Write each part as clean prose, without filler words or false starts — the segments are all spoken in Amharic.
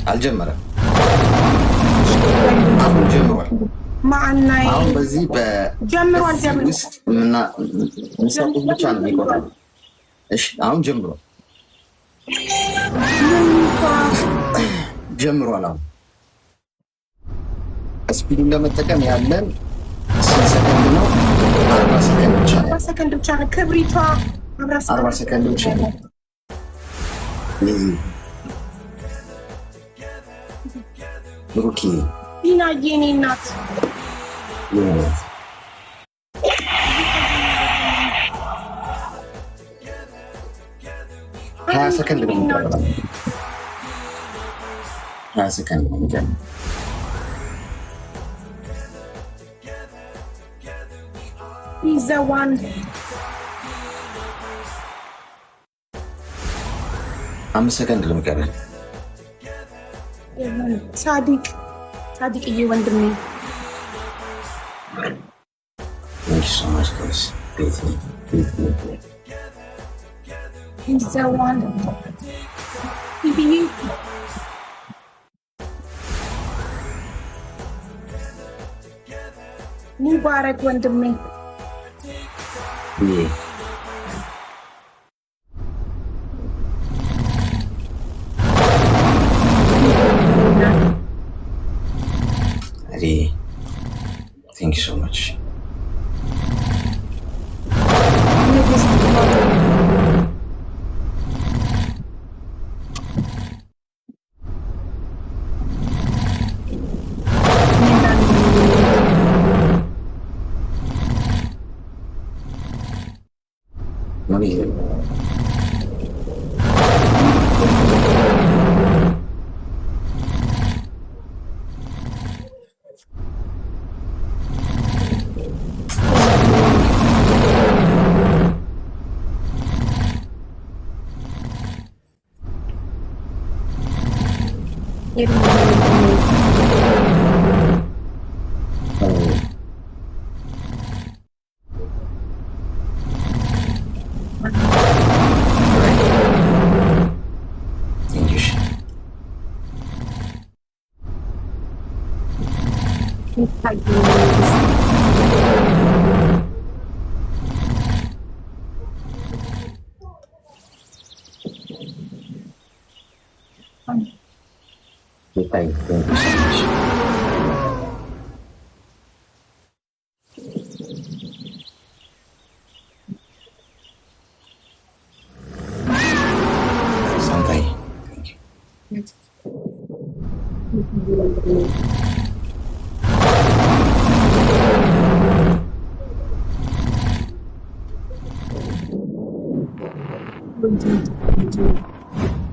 አልጀመረም። አሁን ጀምሯል። አሁን በዚህ ውስጥ ምሰጡት ብቻ ነው የሚቆጠሩ። እሺ አሁን ጀምሯል። አሁን ስፒዱን ለመጠቀም ያለን 10 ሰከንድ ነው። 40 ሰከንድ ብቻ ነው። 40 ሰከንድ ብቻ ነው። ክብሪቷ 40 ሰከንድ ብቻ ነው። ብሩኪ ቢና የኔ እናት 20 ሰከንድ ነው የሚቀረው። 20 ሰከንድ ነው የሚቀረው። He's the one. አምስት ሰከንድ ነው የሚቀረው። ሳዲቅዬ ወንድሜ Thank you so much, guys. He's the one. ሙባረክ ወንድሜ Thank you so much. Thank you so much. Santai. Thank you.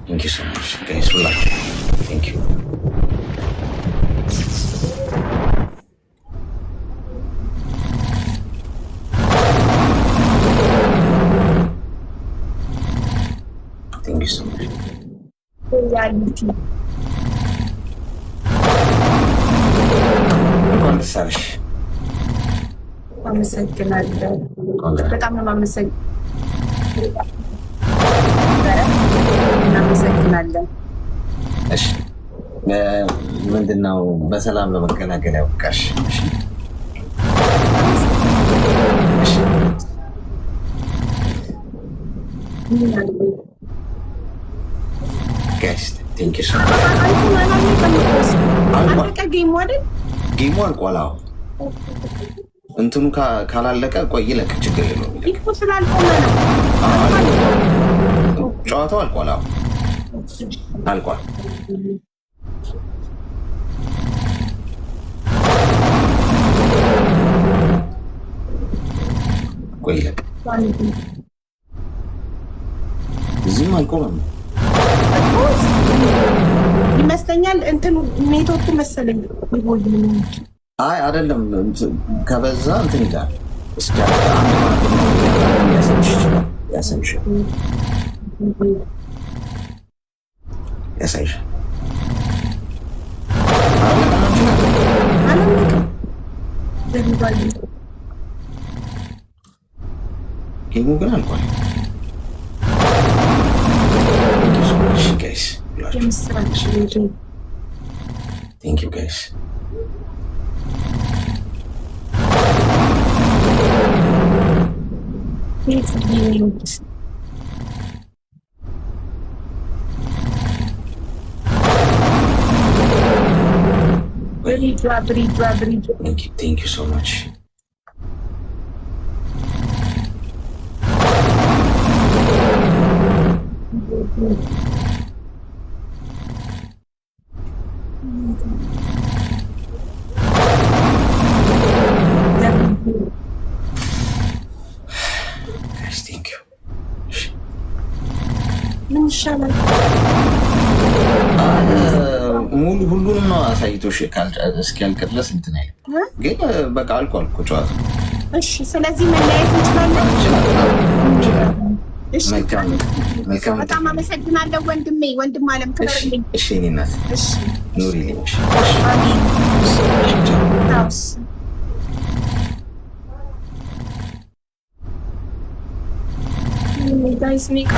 Thank you so much, guys. Relax. Thank you. Thank you so much. እንኳን ደስ አለሽ። አመሰግናለሁ። በጣም ነው የማመሰግነው። እናመሰግናለን። እሺ ምንድነው በሰላም ለመገላገል ያውቃሽ። እሺ ጋይስ ቴንክ ዩ ሶ ማች። ጌሙ አልቋል። እንትኑ ካላለቀ ቆይ ይለቅ፣ ችግር የለውም። ጨዋታው አልቋል። አልቋል። ቆይ ይለቅ። እዚህም አልቆመም ይመስለኛል። እንትኑ ኔትወርኩ መሰለኝ። አይ አይደለም፣ ከበዛ እንትን ይላል። እስኪ አንድ ማለት ነው ያሰምሽ ያሳይሽ። ጌሙ ግን አልቋል። Thank you guys. Thank you so much. Guys, thank you. ምን ይሻላል? ሙሉ ሁሉንም ነው አሳይቶሽ እስኪያልቅ ድረስ እንትን አይልም፣ ግን በቃ አልቋል እኮ ጨዋታ። እሺ፣ ስለዚህ መለያየት እንችላለን። መልካም። በጣም አመሰግናለሁ ወንድሜ፣ ወንድም አለም ክበርልኝ። እሺ፣ እኔ እናት ኑሪልኝ። አሜን። ጋይስ ሜካ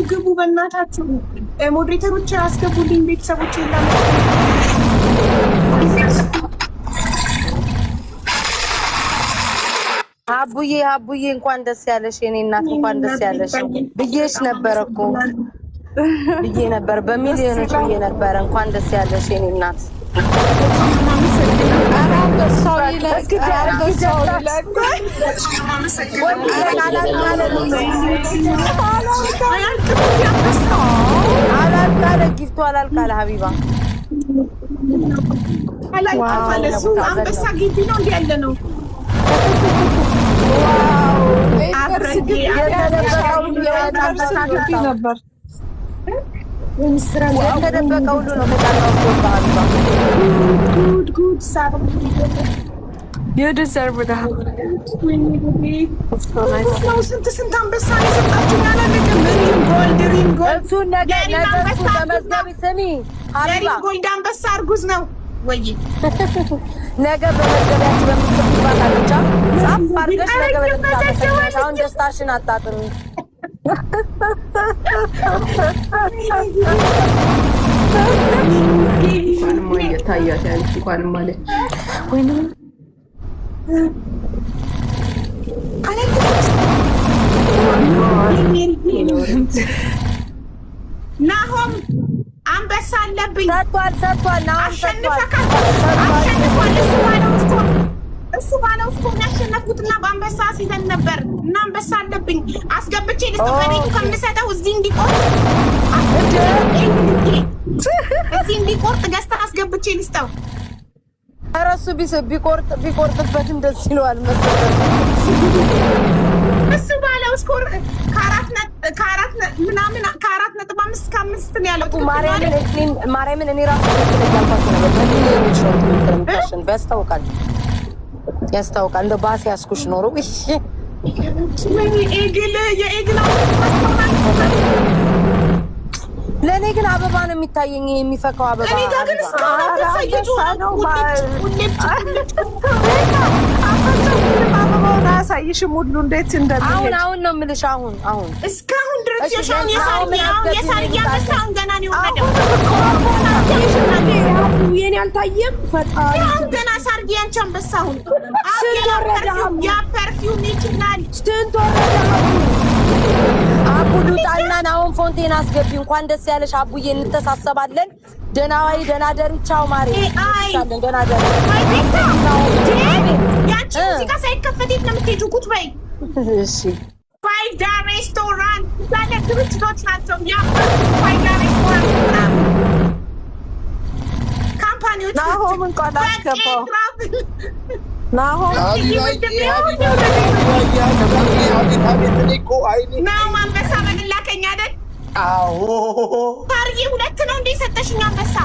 ግቡ በእናታችሁ። ሞዴሬተሮች አስገቡልኝ። ቤተሰቦች አቡዬ እንኳን ደስ ያለሽ የኔ እናት፣ እንኳን ደስ ያለሽ ብዬሽ ነበር እኮ ብዬ ነበር፣ በሚሊዮኖች ብዬ ነበረ። እንኳን ደስ ያለሽ የኔ እናት። አላልካለ ጊፍቱ አላልካለ ሀቢባ አላልካለ እሱ አንበሳ ግቢ ነው እንዲ ያለ ነው። የተደበቀ ሁሉ ነው ስንት አንበሳ የሰጣችሁ ያላለቀም እሱን ነገር በመዝገብ ስሚ ጎልድ አንበሳ እርጉዝ ነው ወይ ነገ በመዝገቢያችሁ በምትጽፉባት አለቻ ጻፍ አድርገሽ ነገ በደምታመሰግናሽ። አሁን ደስታሽን አጣጥሚ። እንኳንም እየታያት ያለች እንኳንም ማለት ወይኔ ናሆም አንበሳ አለብኝ። ሰጥቷል። እሱ ባለው እኮ ያሸነፍኩትና በአንበሳ ሲዘን ነበር እና አንበሳ አለብኝ። አስገብቼ ልስጠው ከቤቱ ከምሰጠው እዚህ እንዲቆርጥ ገዝተህ አስገብቼ ልስጠው። ኧረ እሱ ቢቆርጥበትም ደስ ይለዋል መሰለኝ። እሱ ባለው ስኮር ከአራት ነጥብ አምስት እስከ 5 ነው ያለው። ማርያምን እኔ ራሱ ያልኳቸው ነበር። በሚሊዮኖች ነው የምትረምታሽን ያስታውቃል። እንደ ባስ ያስኩሽ ኖሮ ለእኔ ግን አበባ ነው የሚታየኝ፣ የሚፈካው አበባ። አበባውን አያሳይሽም ሁሉ እንዴት እንደሚሄድ። አሁን ነው የምልሽ። አሁን እስካሁን ድረስ የሳርያ አንበሳውን ገና ነው የወረደው። የኔ አልታየም። ፈጣሪ ገና ሳርያ አንቺ አንበሳውን ያ ፐርፊውም ይችላል። ስንት ወረደ? አቡዱ ጣልናን አሁን ፎንቴን አስገቢ። እንኳን ደስ ያለሽ አቡዬ፣ እንተሳሰባለን። ደህና ዋይ፣ ደህና ደሪ። ቻው ማሪ። ደህና ደሪ። ያንቺ ሙዚቃ ሳይከፈት የት ነው የምትሄጂው? ቁጭ በይ። እሺ ፋይዳ ሬስቶራንት ዛሬ ድርጅቶች ናቸው። ፋይዳ ሬስቶራንት ካምፓኒዎች ናሆም እንኳን አስገባው። ናሆም ናሆም አንበሳ በግላከኝ አይደል? አዎ ታርዬ 2 ነው እንዴ ሰጠሽኝ አንበሳ?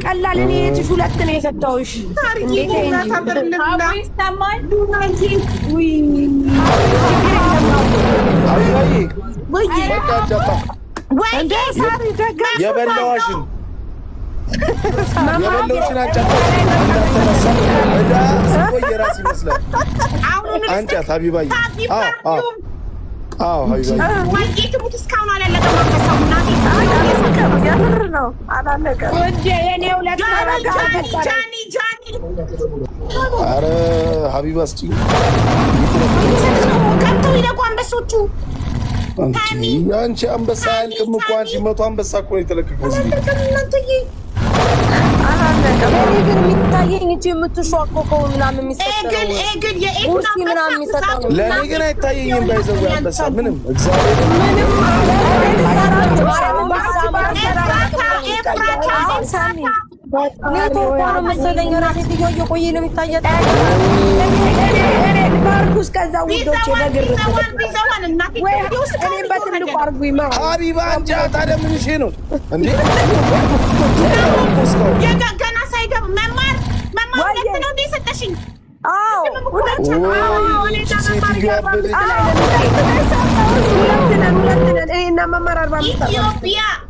ቀላል እኔ የትሽ 2 ነው የሰጠሁሽ። ታርዬ እንደ ሳሪ ደገም የበላዋሽን የበላዋሽን አንጫት እንዳትነሳ እዳ ስቆይ የራስ ይመስላል። አንጫት ሀቢባዬ ሀቢባዬ ወይዬ ትሙት እስካሁን አላለቀም። አንበሳው እናቴ የምር ነው አላለቀም። ወደ የኔ ሁለት ጃኒ ኧረ ሀቢባ እስኪ ገብተው ይለቁ አንበሶቹ። አንቺ አንበሳ አያልቅም እኮ አንቺ 100 አንበሳ እኮ ነው የተለቀቀው እዚህ። እኔ ግን የሚታየኝ እንጂ የምትሿኮከው ምናምን የሚሰጠው ምናምን የሚሰጠው ነው። ለእኔ ግን አይታየኝም። ባይዘው አንበሳ ምንም እግዚአብሔር መሰለኝ ራሴ እየቆየ ነው የሚታየት። ማርኩስ ከዛ ውዶች እኔም በትልቁ አርጉኝ ሀቢባ አንቺ ታዲያ ምን እሺ ነው እንዴ? ገና ሳይገባ መማር ሁለት ነው እንደ ሰጠሽኝ።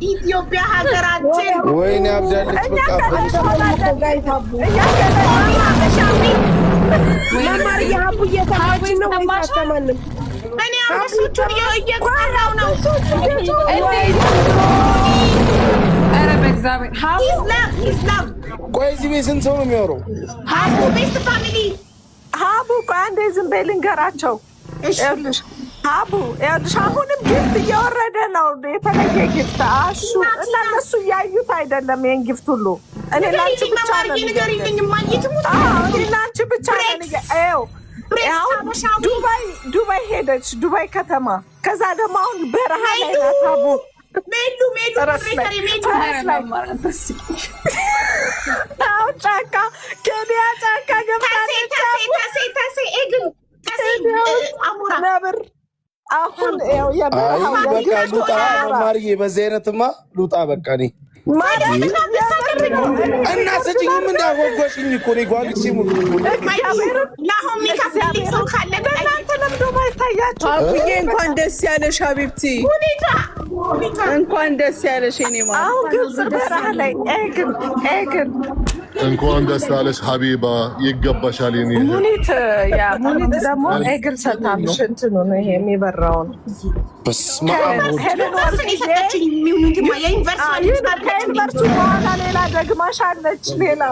ኢትዮጵያ ሀገራችን ወይኔ አብዳለች። በቃ መማር የሀቡ እየተማችን ነው ወይስ አትሰማንም? እኔ አመሶቹ እየቆራው ነው። ኧረ በእግዚአብሔር ኢስላም ቆይ እዚህ ቤት ስንት ሰው ነው የሚያወራው? ሀቡ ቤስት ፋሚሊ ሀቡ ቆይ አንዴ ዝም በይ ልንገራቸው። ይኸውልሽ ሀቡ ይኸውልሽ አሁንም ጊፍት እየወረደ ነው። የተለየ ጊፍት አሹ እና እነሱ እያዩት አይደለም። ይሄን ጊፍት ሁሉ እኔ ላንቺ ብቻ ነው እኔ ላንቺ ብቻ ነው። ዱባይ ሄደች፣ ዱባይ ከተማ። ከዛ ደግሞ አሁን በረሃ ላይ ናት ሀቡ ጫካ ኬንያ ጫካ ገብታለች። ነብር አሁን በቃ ሉጣ ማርዬ፣ በዚህ አይነትማ ሉጣ በቃ እኔ እና ስጭኝም እንዳጓጓሽኝ እኮ ነው ጓጉቼ ሙሉ አቡዬ እንኳን ደስ ያለሽ ሀቢብቲ፣ እንኳን ደስ ያለሽ የኔ ማለት አሁን ግብጽ በረሃ ላይ ኤግን እንኳን ደስ ያለሽ ሀቢባ፣ ይገባሻል። የኔ ሙኒት ሙኒት ደግሞ ኤግን ሰታምሽ እንትኑ ነው ይሄ የሚበራውን በስመ አብ ከዩኒቨርሲቲ በኋላ ሌላ ደግማሽ አለች ሌላ